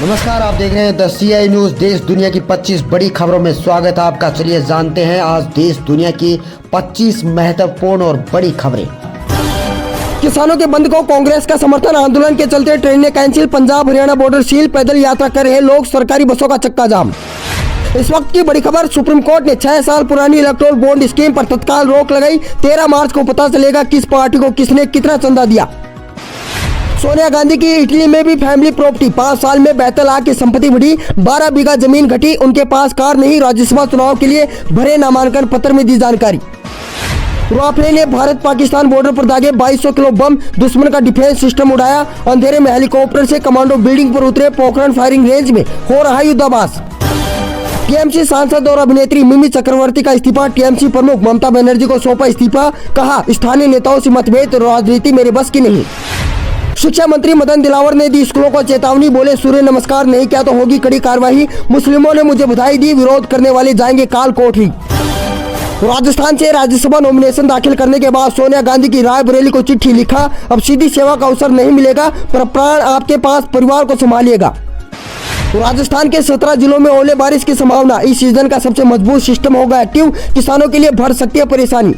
नमस्कार, आप देख रहे हैं द CI न्यूज। देश दुनिया की 25 बड़ी खबरों में स्वागत है आपका। चलिए जानते हैं आज देश दुनिया की 25 महत्वपूर्ण और बड़ी खबरें। किसानों के बंद को कांग्रेस का समर्थन। आंदोलन के चलते ट्रेनें cancel. Punjab Haryana border seal. पैदल यात्रा कर रहे लोग। सरकारी बसों का चक्का जाम। इस वक्त की बड़ी खबर, सुप्रीम कोर्ट ने 6 साल पुरानी इलेक्टोरल बॉन्ड स्कीम पर तत्काल रोक लगाई। 13 मार्च को पता चलेगा किस पार्टी को किसने कितना चंदा दिया। सोनिया गांधी की इटली में भी फैमिली प्रॉपर्टी। 5 साल में 72 लाख की संपत्ति बढ़ी। 12 बीघा जमीन घटी। उनके पास कार नहीं। राज्यसभा चुनाव के लिए भरे नामांकन पत्र में दी जानकारी। राफेल ने भारत पाकिस्तान बॉर्डर पर दागे 2200 किलो बम। दुश्मन का डिफेंस सिस्टम उड़ाया। अंधेरे में हेलीकॉप्टर से कमांडो बिल्डिंग पर उतरे। पोखरण फायरिंग रेंज में हो रहा युद्धाभ्यास। टीएमसी सांसद और अभिनेत्री मिमी चक्रवर्ती का इस्तीफा। टीएमसी प्रमुख ममता बनर्जी को सौंपा इस्तीफा। कहा, स्थानीय नेताओं से मतभेद, राजनीति मेरे बस की नहीं। शिक्षा मंत्री मदन दिलावर ने दी स्कूलों को चेतावनी। बोले, सूर्य नमस्कार नहीं किया तो होगी कड़ी कार्रवाई। मुस्लिमों ने मुझे बधाई दी। विरोध करने वाले जाएंगे काल कोठरी। राजस्थान से राज्यसभा नॉमिनेशन दाखिल करने के बाद सोनिया गांधी की रायबरेली को चिट्ठी लिखा। अब सीधी सेवा का अवसर नहीं मिलेगा, पर प्राण आपके पास, परिवार को संभालिएगा। राजस्थान के 17 जिलों में ओले बारिश की संभावना। इस सीजन का सबसे मजबूत सिस्टम होगा एक्टिव। किसानों के लिए बढ़ सकती है परेशानी।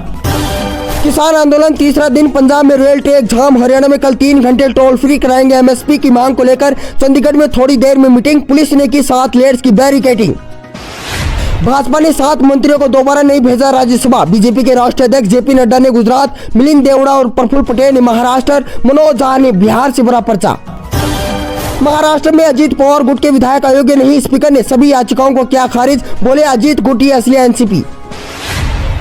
किसान आंदोलन तीसरा दिन। पंजाब में रेल ट्रैक जाम। हरियाणा में कल 3 घंटे टोल फ्री कराएंगे। एमएसपी की मांग को लेकर चंडीगढ़ में थोड़ी देर में मीटिंग। पुलिस ने की 7 लेयर्स की बैरिकेडिंग। भाजपा ने 7 मंत्रियों को दोबारा नहीं भेजा राज्यसभा। बीजेपी के राष्ट्रीय अध्यक्ष जेपी नड्डा ने गुजरात, मिलिंद देवड़ा और प्रफुल्ल पटेल ने महाराष्ट्र, मनोज झा ने बिहार से भरा पर्चा। महाराष्ट्र में अजीत पवार गुट के विधायक अयोग्य नहीं। स्पीकर ने सभी याचिकाओं को किया खारिज। बोले, अजीत गुट ही असली NCP.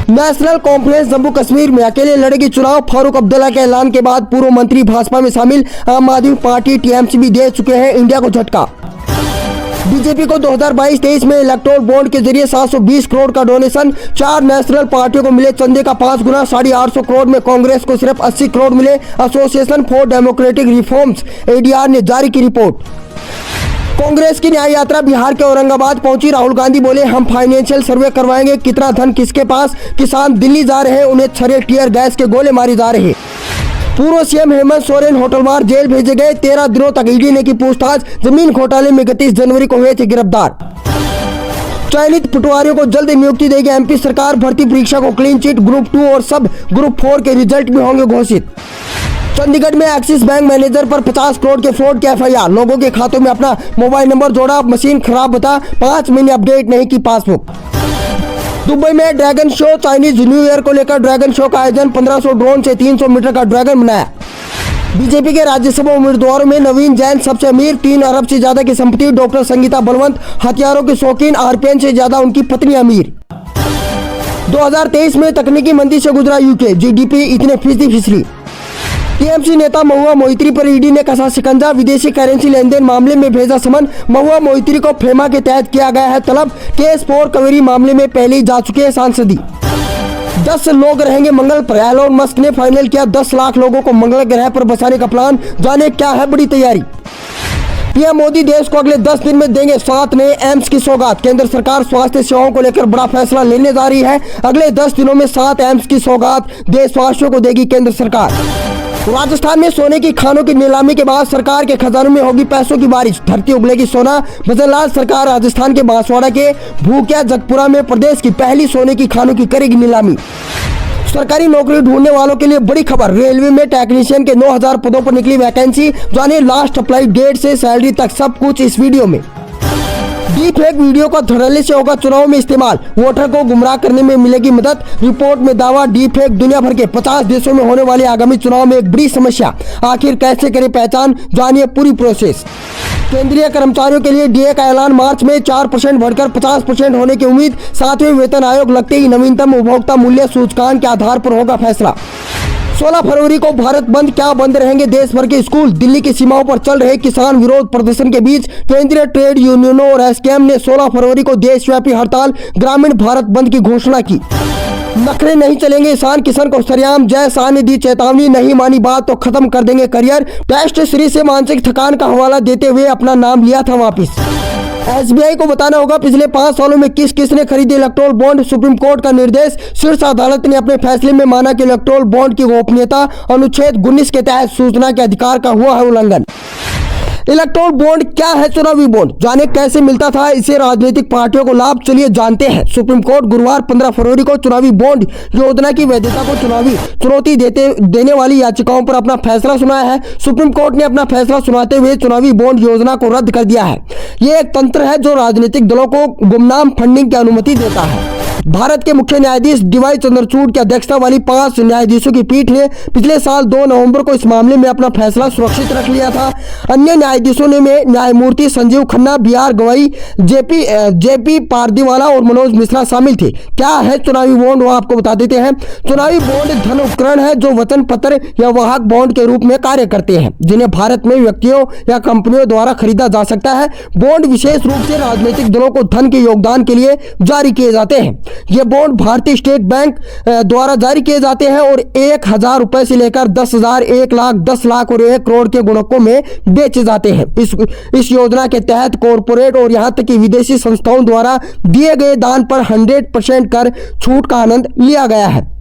National conference Jammu Kashmir में अकेले लड़ेगी चुनाव। फारूक अब्दुल्ला के ऐलान के बाद पूर्व मंत्री भाजपा में शामिल। आम आदमी पार्टी, टीएमसी भी दे चुके हैं इंडिया को झटका। बीजेपी को 2022-23 में इलेक्टोरल बॉन्ड के जरिए 720 करोड़ का डोनेशन। 4 नेशनल पार्टियों को मिले चंदे का 5 गुना। 850 करोड़ में कांग्रेस को सिर्फ 80 करोड़ मिले। Association for democratic reforms ADR ने जारी की रिपोर्ट। कांग्रेस की न्याय यात्रा बिहार के औरंगाबाद पहुंची। राहुल गांधी बोले, हम फाइनेंशियल सर्वे करवाएंगे। कितना धन किसके पास। किसान दिल्ली जा रहे हैं, उन्हें छरे टीयर गैस के गोले मारे जा रहे। पूर्व सीएम हेमंत सोरेन होटलवार जेल भेजे गए। 13 दिनों तक ईडी ने की पूछताछ। जमीन घोटाले में 31 जनवरी को हुए थे गिरफ्तार। चयनित पटवारियों को जल्द नियुक्ति देगी एमपी सरकार। भर्ती परीक्षा को क्लीन चिट। ग्रुप 2 और सब ग्रुप 4 के रिजल्ट भी होंगे घोषित। चंडीगढ़ में एक्सिस बैंक मैनेजर पर 50 करोड़ के फ्रॉड के FIR। लोगों के खातों में अपना मोबाइल नंबर जोड़ा, मशीन खराब बता। 5 महीने अपडेट नहीं की पासबुक। दुबई में dragon show. Chinese new year को लेकर ड्रैगन शो का आयोजन। 1500 ड्रोन से 300 मीटर का ड्रैगन बनाया। बीजेपी के राज्यसभा उम्मीदवारों में नवीन जैन सबसे अमीर। 3 अरब से ज्यादा की संपत्ति। डॉक्टर संगीता बलवंत हथियारों की शौकीन। RPN से ज्यादा उनकी पत्नी अमीर। 2023 में तकनीकी मंदी से गुजरा यूके। GDP इतने फीसदी फिसली। टीएमसी नेता महुआ मोइत्री पर ईडी ने कसा शिकंजा। विदेशी करेंसी लेन देन मामले में भेजा समन। महुआ मोइत्री को फेमा के तहत किया गया है तलब। केस 4 कवेरी मामले में पहले ही जा चुके हैं सांसदी। 10 लोग रहेंगे मंगल पर। एलोन मस्क ने फाइनल किया 10 लाख लोगों को मंगल ग्रह पर बसाने का प्लान। जाने क्या है बड़ी तैयारी। पीएम मोदी देश को अगले 10 दिन में देंगे 7 नए एम्स की सौगात। केंद्र सरकार स्वास्थ्य सेवाओं को लेकर बड़ा फैसला लेने जा रही है। अगले 10 दिनों में 7 एम्स की सौगात देशवासियों को देगी केंद्र सरकार। राजस्थान में सोने की खानों की नीलामी के बाद सरकार के खजानों में होगी पैसों की बारिश। धरती उगलेगी सोना। भजनलाल सरकार राजस्थान के बांसवाड़ा के भूकिया जगपुरा में प्रदेश की पहली सोने की खानों की करेगी नीलामी। सरकारी नौकरी ढूंढने वालों के लिए बड़ी खबर। रेलवे में टेक्नीशियन के 9000 पदों पर निकली वैकेंसी। जानिए लास्ट अप्लाई डेट से सैलरी तक सब कुछ इस वीडियो में। डीप फेक वीडियो का धड़ल्ले से होगा चुनाव में इस्तेमाल। वोटर को गुमराह करने में मिलेगी मदद। रिपोर्ट में दावा। डीप फेक दुनिया भर के 50 देशों में होने वाले आगामी चुनाव में एक बड़ी समस्या। आखिर कैसे करें पहचान, जानिए पूरी प्रोसेस। केंद्रीय कर्मचारियों के लिए डीए का ऐलान। मार्च में 4% बढ़कर 50% होने की उम्मीद। 7वें वेतन आयोग लगते ही नवीनतम उपभोक्ता मूल्य सूचकांक के आधार पर होगा फैसला। 16 फरवरी को भारत बंद। क्या बंद रहेंगे देश भर के स्कूल। दिल्ली की सीमाओं पर चल रहे किसान विरोध प्रदर्शन के बीच केंद्रीय ट्रेड यूनियनों और एसकेएम ने 16 फरवरी को देशव्यापी हड़ताल, ग्रामीण भारत बंद की घोषणा की। नखरे नहीं चलेंगे। ईशान किशन को सरेआम। जय शाह ने दी चेतावनी। नहीं मानी बात तो खत्म कर देंगे करियर। टेस्ट सीरीज से मानसिक थकान का हवाला देते हुए अपना नाम लिया था वापिस। SBI को बताना होगा पिछले 5 सालों में किस किस ने खरीदे इलेक्टोरल बॉन्ड। सुप्रीम कोर्ट का निर्देश। शीर्ष अदालत ने अपने फैसले में माना कि इलेक्टोरल बॉन्ड की गोपनीयता अनुच्छेद 19 के तहत सूचना के अधिकार का हुआ है उल्लंघन। इलेक्टोरल बॉन्ड क्या है? चुनावी बॉन्ड जाने कैसे मिलता था इसे राजनीतिक पार्टियों को लाभ, चलिए जानते हैं। सुप्रीम कोर्ट गुरुवार 15 फरवरी को चुनावी बॉन्ड योजना की वैधता को चुनावी चुनौती देने वाली याचिकाओं पर अपना फैसला सुनाया है। सुप्रीम कोर्ट ने अपना फैसला सुनाते हुए चुनावी बॉन्ड योजना को रद्द कर दिया है। यह एक तंत्र है जो राजनीतिक दलों को गुमनाम फंडिंग की अनुमति देता है। भारत के मुख्य न्यायाधीश डीवाई चंद्रचूड़ की अध्यक्षता वाली 5 न्यायाधीशों की पीठ ने पिछले साल 2 नवंबर को इस मामले में अपना फैसला सुरक्षित रख लिया था। अन्य न्यायाधीशों में न्यायमूर्ति संजीव खन्ना, बीआर गवई, जेपी पारदीवाला और मनोज मिश्रा शामिल थे। क्या है चुनावी बॉन्ड, वो आपको बता देते हैं। चुनावी बॉन्ड धन उपकरण है जो वचन पत्र या वाहक बॉन्ड के रूप में कार्य करते हैं, जिन्हें भारत में व्यक्तियों या कंपनियों द्वारा खरीदा जा सकता है। बॉन्ड विशेष रूप से राजनीतिक दलों को धन के योगदान के लिए जारी किए जाते हैं। ये बॉन्ड भारतीय स्टेट बैंक द्वारा जारी किए जाते हैं और 1,000 रुपए से लेकर 10,000, 1 लाख, 10 लाख और 1 करोड़ के गुणकों में बेचे जाते हैं। इस योजना के तहत कॉरपोरेट और यहां तक कि विदेशी संस्थाओं द्वारा दिए गए दान पर 100% कर छूट का आनंद लिया गया है,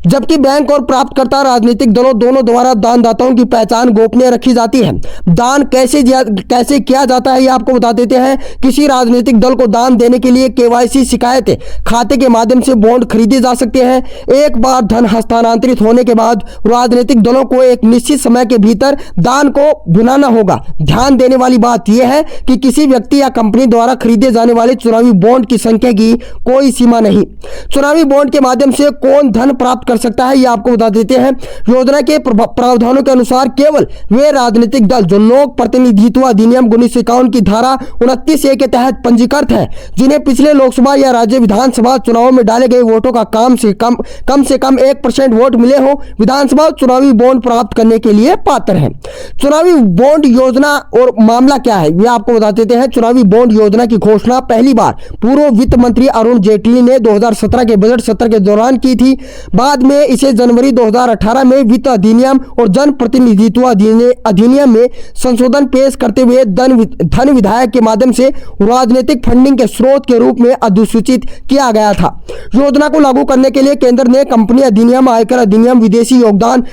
जबकि बैंक और प्राप्तकर्ता राजनीतिक दलों दोनों द्वारा दानदाताओं की पहचान गोपनीय रखी जाती है। दान कैसे किया जाता है ये आपको बता देते हैं। किसी राजनीतिक दल को दान देने के लिए केवाईसी शिकायत खाते के माध्यम से बॉन्ड खरीदे जा सकते हैं। एक बार धन हस्तांतरित होने के बाद राजनीतिक दलों को एक निश्चित समय के भीतर दान को भुनाना होगा। ध्यान देने वाली बात यह है कि किसी व्यक्ति या कंपनी द्वारा खरीदे जाने वाले चुनावी बॉन्ड की संख्या की कोई सीमा नहीं। चुनावी बॉन्ड के माध्यम से कौन धन प्राप्त कर सकता है ये आपको बता देते हैं। योजना के प्रावधानों के अनुसार केवल वे राजनीतिक दल जो लोक प्रतिनिधित्व अधिनियम 1951 की धारा 29A के तहत पंजीकृत है, जिन्हें पिछले लोकसभा या राज्य विधानसभा चुनाव में डाले गए वोटों का कम से कम 1% वोट मिले हो, विधानसभा चुनावी बॉन्ड प्राप्त करने के लिए पात्र है। चुनावी बॉन्ड योजना और मामला क्या है ये आपको बता देते हैं। चुनावी बॉन्ड योजना की घोषणा पहली बार पूर्व वित्त मंत्री अरुण जेटली ने 2017 के बजट सत्र के दौरान की थी। बाद में इसे जनवरी 2018 में वित्त अधिनियम और जन प्रतिनिधित्व अधिनियम में संशोधन पेश करते हुए धन विधायक के माध्यम से राजनीतिक फंडिंग के स्रोत के रूप में अधिसूचित किया गया था। योजना को लागू करने के लिए केंद्र ने कंपनी अधिनियम, आयकर अधिनियम, विदेशी योगदान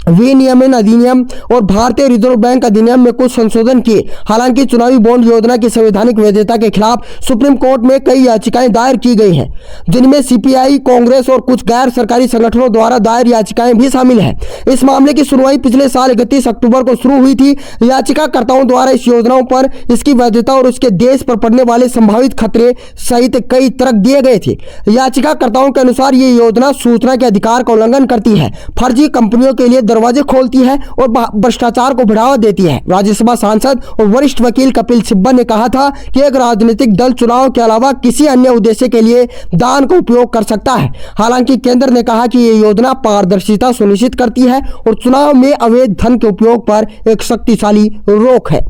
विनियमन अधिनियम और भारतीय रिजर्व बैंक अधिनियम में कुछ संशोधन किए। हालांकि चुनावी बॉन्ड योजना की संवैधानिक वैधता के खिलाफ सुप्रीम कोर्ट में कई याचिकाएं दायर की गई हैं, जिनमें सीपीआई, कांग्रेस और कुछ गैर सरकारी संगठनों द्वारा दायर याचिकाएं भी शामिल हैं। इस मामले की सुनवाई पिछले साल 31 अक्टूबर को शुरू हुई थी। याचिकाकर्ताओं द्वारा इस योजनाओं पर, इसकी वैधता और उसके देश पर पड़ने वाले संभावित खतरे सहित कई तर्क दिए गए थे। याचिकाकर्ताओं के अनुसार ये योजना सूचना के अधिकार का उल्लंघन करती है, फर्जी कंपनियों के लिए दरवाजे खोलती है और भ्रष्टाचार को बढ़ावा देती है। राज्यसभा सांसद और वरिष्ठ वकील कपिल सिब्बल ने कहा था कि एक राजनीतिक दल चुनाव के अलावा किसी अन्य उद्देश्य के लिए दान का उपयोग कर सकता है। हालांकि केंद्र ने कहा कि यह योजना पारदर्शिता सुनिश्चित करती है और चुनाव में अवैध धन के उपयोग पर एक शक्तिशाली रोक है।